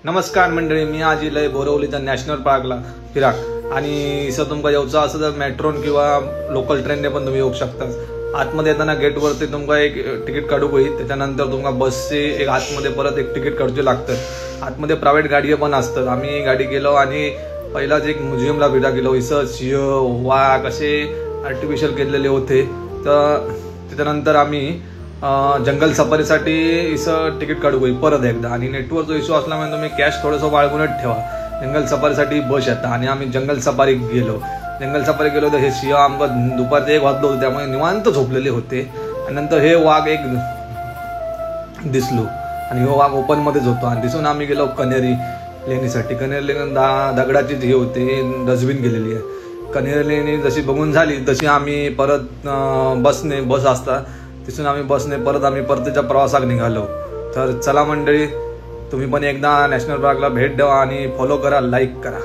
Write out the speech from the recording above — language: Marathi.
नमस्कार मंडळी, मी आज इलय बोरवलीच्या नॅशनल पार्कला फिराक आणि इथं तुमका येऊचं असं तर मेट्रोन किंवा लोकल ट्रेनने पण तुम्ही येऊ शकता। आतमध्ये येताना गेटवरती तुमका एक तिकीट काढूक होईल, त्याच्यानंतर तुमका बसचे एक आतमध्ये परत एक तिकीट काढूचे लागतं। आतमध्ये प्रायव्हेट गाडी पण असतात। आम्ही गाडी गेलो आणि पहिलाच एक म्युझियमला भेटा गेलो। इथं सिंह वाघ असे आर्टिफिशियल केलेले होते। तर त्याच्यानंतर आम्ही जंगल सफारीसाठी इथं तिकीट काढू होईल परत एकदा। आणि नेटवर्कचा इश्यू असल्यामुळे तुम्ही कॅश थोडंसं बाळगूनच ठेवा। जंगल सफारीसाठी बस येतात आणि आम्ही जंगल सफारी गेलो तर हे सिंह आमका दुपारचे 1 वाजलो होतो, त्यामुळे निवांत झोपलेले होते। आणि नंतर हे वाघ एक दिसलो आणि हे वाघ ओपन मध्येच होतो आणि दिसून आम्ही गेलो कनेरी लेणीसाठी। कनेरी लेणी दगडाची हे होते, डस्टबिन गेलेली आहे। कनेरी लेणी जशी बघून झाली तशी आम्ही परत बस असतात तिथून आम्ही बसने परतीच्या प्रवासाक निघालो। तर चला मंडळी, तुम्ही पण एकदा नॅशनल पार्कला भेट द्या आणि फॉलो करा, लाईक करा।